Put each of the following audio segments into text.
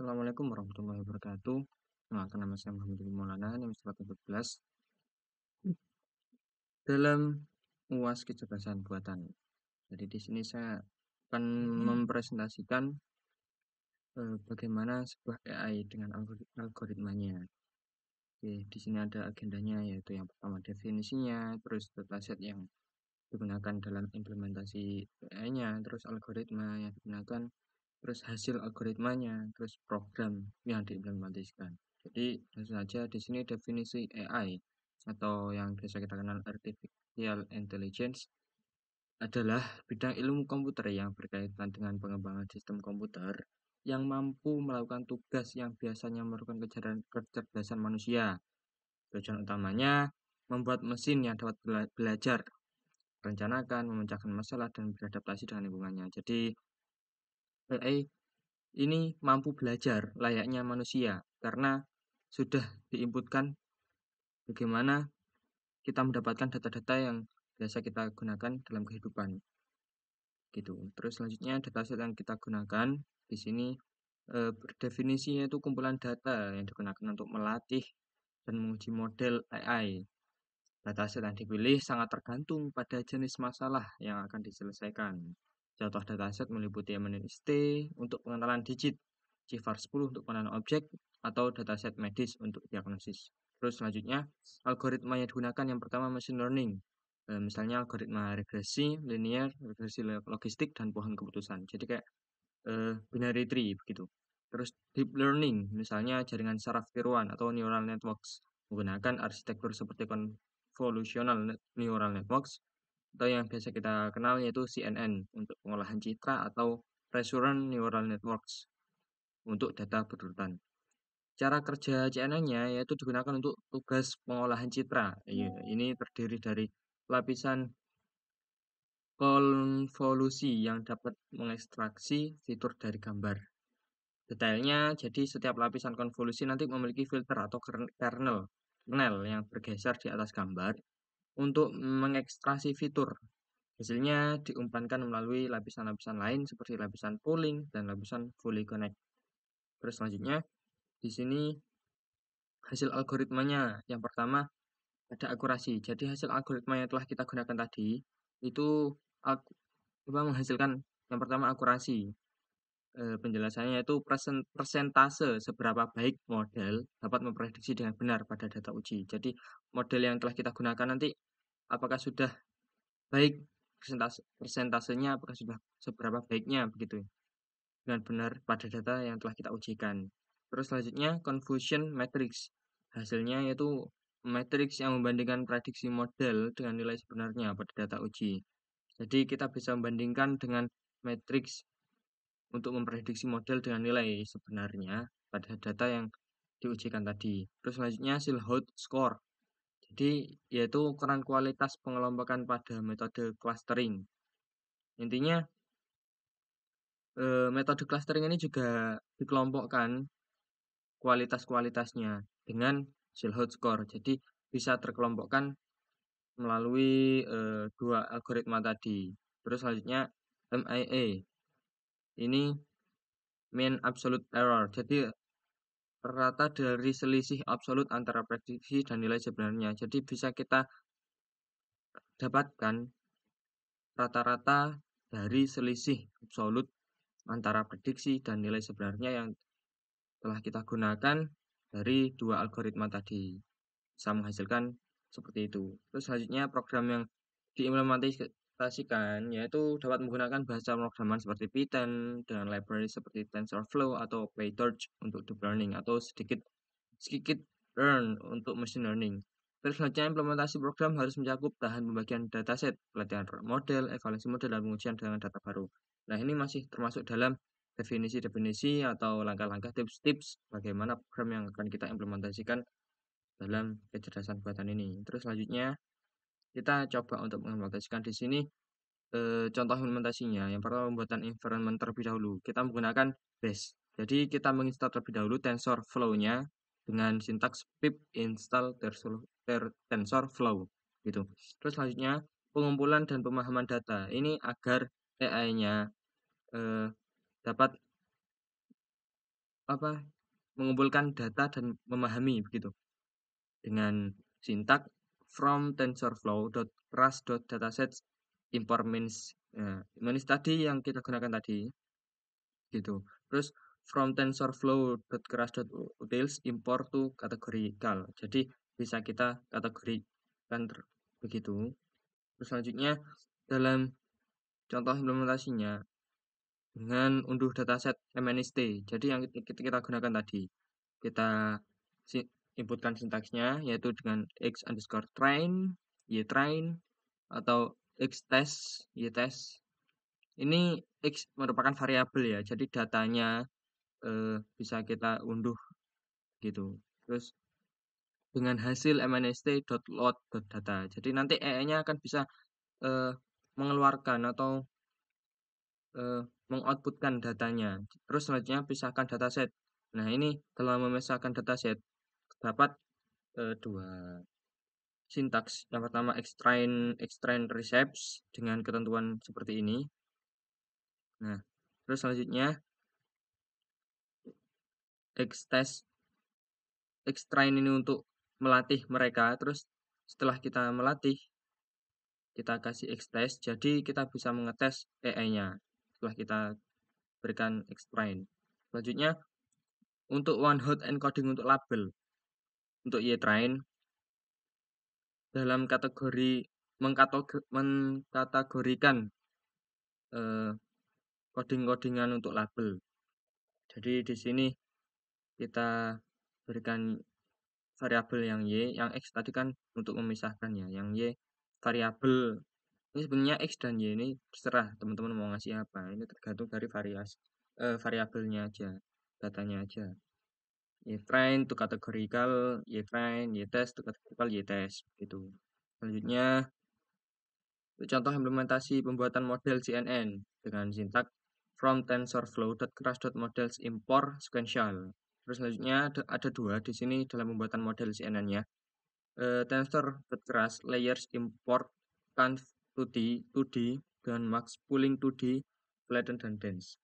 Assalamualaikum warahmatullahi wabarakatuh. Nama saya Muhammad Maulana, NIM 114. Dalam UAS kecerdasan buatan. Jadi di sini saya akan mempresentasikan bagaimana sebuah AI dengan algoritmanya. Oke, di sini ada agendanya, yaitu yang pertama definisinya, terus dataset yang digunakan dalam implementasi AI-nya, terus algoritma yang digunakan, terus hasil algoritmanya, terus program yang diimplementasikan. Jadi langsung saja di sini definisi AI atau yang biasa kita kenal artificial intelligence adalah bidang ilmu komputer yang berkaitan dengan pengembangan sistem komputer yang mampu melakukan tugas yang biasanya memerlukan kecerdasan manusia. Tujuan utamanya membuat mesin yang dapat belajar, merencanakan, memecahkan masalah, dan beradaptasi dengan lingkungannya. Jadi AI ini mampu belajar layaknya manusia karena sudah diinputkan bagaimana kita mendapatkan data-data yang biasa kita gunakan dalam kehidupan gitu. Terus selanjutnya dataset yang kita gunakan di sini berdefinisinya itu kumpulan data yang digunakan untuk melatih dan menguji model AI. Dataset yang dipilih sangat tergantung pada jenis masalah yang akan diselesaikan. Contoh dataset meliputi MNIST untuk pengenalan digit, CIFAR 10 untuk pengenalan objek, atau dataset medis untuk diagnosis. Terus selanjutnya, algoritma yang digunakan yang pertama machine learning. Misalnya algoritma regresi, linear, regresi logistik, dan pohon keputusan. Jadi kayak binary tree begitu. Terus deep learning, misalnya jaringan saraf tiruan atau neural networks menggunakan arsitektur seperti convolutional neural networks atau yang biasa kita kenal yaitu CNN untuk pengolahan citra atau recurrent neural networks untuk data berurutan. Cara kerja CNN-nya yaitu digunakan untuk tugas pengolahan citra. Ini terdiri dari lapisan konvolusi yang dapat mengekstraksi fitur dari gambar. Detailnya, jadi setiap lapisan konvolusi nanti memiliki filter atau kernel yang bergeser di atas gambar untuk mengekstraksi fitur. Hasilnya diumpankan melalui lapisan-lapisan lain seperti lapisan pooling dan lapisan fully connect. Terus selanjutnya, di sini hasil algoritmanya. Yang pertama, ada akurasi. Jadi hasil algoritma yang telah kita gunakan tadi, itu menghasilkan yang pertama akurasi. Penjelasannya itu persentase seberapa baik model dapat memprediksi dengan benar pada data uji. Jadi model yang telah kita gunakan nanti apakah sudah baik persentasenya, apakah sudah seberapa baiknya begitu dengan benar pada data yang telah kita ujikan. Terus selanjutnya confusion matrix. Hasilnya yaitu matrix yang membandingkan prediksi model dengan nilai sebenarnya pada data uji. Jadi kita bisa membandingkan dengan matrix untuk memprediksi model dengan nilai sebenarnya pada data yang diujikan tadi. Terus selanjutnya Silhouette score. Jadi yaitu ukuran kualitas pengelompokan pada metode clustering. Intinya metode clustering ini juga dikelompokkan kualitas-kualitasnya dengan Silhouette score. Jadi bisa terkelompokkan melalui dua algoritma tadi. Terus selanjutnya MIA. Ini mean absolute error. Jadi rata dari selisih absolut antara prediksi dan nilai sebenarnya. Jadi bisa kita dapatkan rata-rata dari selisih absolut antara prediksi dan nilai sebenarnya yang telah kita gunakan dari dua algoritma tadi. Bisa menghasilkan seperti itu. Terus selanjutnya program yang diimplementasikan yaitu dapat menggunakan bahasa pemrograman seperti Python dengan library seperti TensorFlow atau PyTorch untuk deep learning atau scikit-learn untuk machine learning. Terus selanjutnya implementasi program harus mencakup bahan pembagian dataset, pelatihan model, evaluasi model, dan pengujian dengan data baru. Nah, ini masih termasuk dalam definisi-definisi atau langkah-langkah tips-tips bagaimana program yang akan kita implementasikan dalam kecerdasan buatan ini. Terus selanjutnya kita coba untuk mengimplementasikan di sini contoh implementasinya. Yang pertama pembuatan environment terlebih dahulu. Kita menggunakan bash. Jadi kita menginstal terlebih dahulu TensorFlow-nya dengan sintaks pip install TensorFlow gitu. Terus selanjutnya pengumpulan dan pemahaman data. Ini agar AI-nya dapat mengumpulkan data dan memahami begitu dengan sintak from TensorFlow.class.datasets import means. Nah, means tadi yang kita gunakan tadi gitu. Terus from TensorFlow.class.utils import to categorical. Jadi bisa kita kategorikan begitu. Terus selanjutnya dalam contoh implementasinya dengan unduh dataset MNIST. Jadi yang kita gunakan tadi, kita inputkan sintaksnya yaitu dengan x underscore train, y train, atau x test, y test. Ini x merupakan variabel ya, jadi datanya bisa kita unduh gitu. Terus dengan hasil mnst.load.data. Jadi nanti EE-nya akan bisa eh, mengeluarkan atau mengoutputkan datanya. Terus selanjutnya pisahkan dataset. Nah, ini dalam memisahkan dataset terdapat dua sintaks. Yang pertama extrain receives dengan ketentuan seperti ini. Nah, terus selanjutnya extrain ini untuk melatih mereka. Terus setelah kita melatih, kita kasih extest, jadi kita bisa mengetes AI-nya setelah kita berikan extrain. Selanjutnya untuk one hot encoding untuk label untuk ytrain dalam kategori mengkategorikan eh, coding-codingan untuk label. Jadi di sini kita berikan variabel yang y, yang x tadi kan untuk memisahkannya, yang y variabel ini sebenarnya x dan y ini terserah teman-teman mau ngasih apa. Ini tergantung dari variabelnya aja, datanya aja. Y-train to categorical, Y-train, Y-test to categorical, Y-test gitu. Selanjutnya contoh implementasi pembuatan model CNN dengan sintak from TensorFlow.class.models import sequential. Terus selanjutnya ada dua di sini dalam pembuatan model CNN-nya. Tensor.class layers import conv 2D dan max pooling 2D flatten dan dense.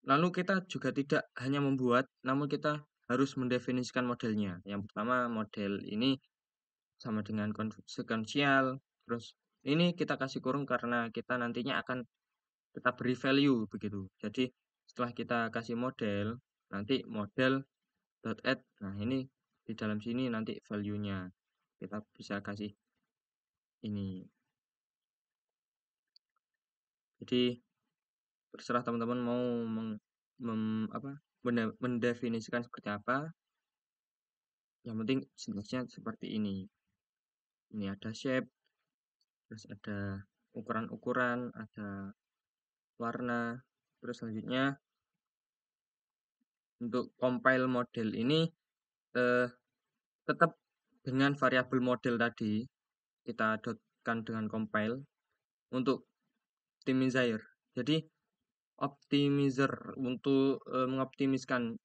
Lalu kita juga tidak hanya membuat, namun kita harus mendefinisikan modelnya. Yang pertama model ini sama dengan sequential. Terus ini kita kasih kurung karena kita nantinya akan kita beri value begitu. Jadi setelah kita kasih model, nanti model dot add. Nah, ini di dalam sini nanti value-nya. Kita bisa kasih ini. Jadi terserah teman-teman mau mendefinisikan seperti apa. Yang penting sintaksnya seperti ini. Ini ada shape, terus ada ukuran-ukuran, ada warna. Terus selanjutnya untuk compile model ini eh, tetap dengan variabel model tadi kita dotkan dengan compile untuk optimizer. Jadi optimizer untuk mengoptimiskan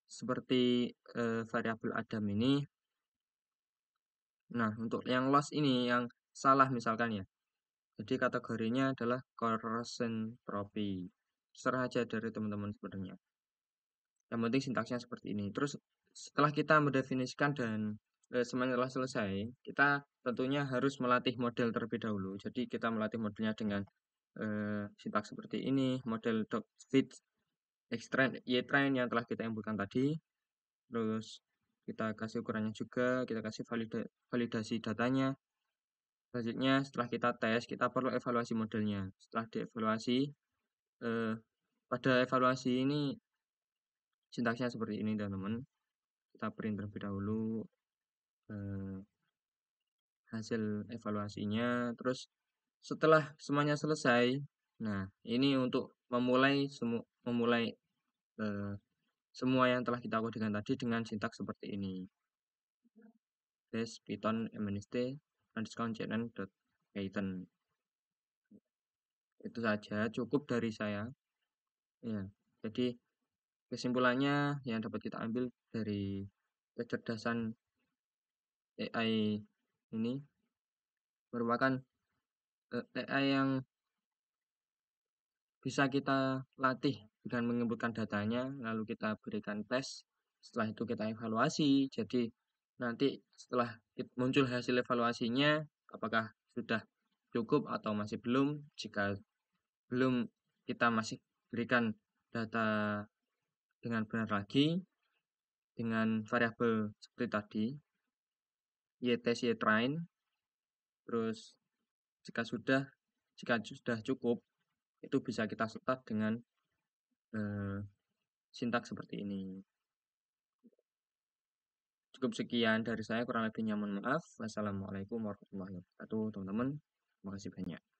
seperti variabel Adam ini. Nah, untuk yang loss ini yang salah misalkan ya. Jadi kategorinya adalah corrosion trophy. Serah aja dari teman-teman sebenarnya. Yang penting sintaksnya seperti ini. Terus setelah kita mendefinisikan dan semuanya selesai, kita tentunya harus melatih model terlebih dahulu. Jadi kita melatih modelnya dengan sintaks seperti ini, model fit extrain y-train yang telah kita inputkan tadi. Terus kita kasih ukurannya juga, kita kasih validasi datanya. Selanjutnya setelah kita tes, kita perlu evaluasi modelnya. Setelah dievaluasi, eh, pada evaluasi ini sintaksnya seperti ini teman-teman. Kita print terlebih dahulu hasil evaluasinya. Terus setelah semuanya selesai, nah ini untuk memulai eh, semua yang telah kita kodikan tadi dengan sintaks seperti ini. Des python mnst underscore cnn.python. Itu saja, cukup dari saya. Ya, jadi kesimpulannya yang dapat kita ambil dari kecerdasan AI ini merupakan AI yang bisa kita latih dengan mengumpulkan datanya, lalu kita berikan tes, setelah itu kita evaluasi. Jadi nanti setelah muncul hasil evaluasinya, apakah sudah cukup atau masih belum. Jika belum, kita masih berikan data dengan benar lagi, dengan variabel seperti tadi, y-test, y-train. Terus jika sudah cukup, itu bisa kita setat dengan eh, sintaks seperti ini. Cukup sekian dari saya, kurang lebihnya mohon maaf. Wassalamualaikum warahmatullahi wabarakatuh, teman-teman. Terima kasih banyak.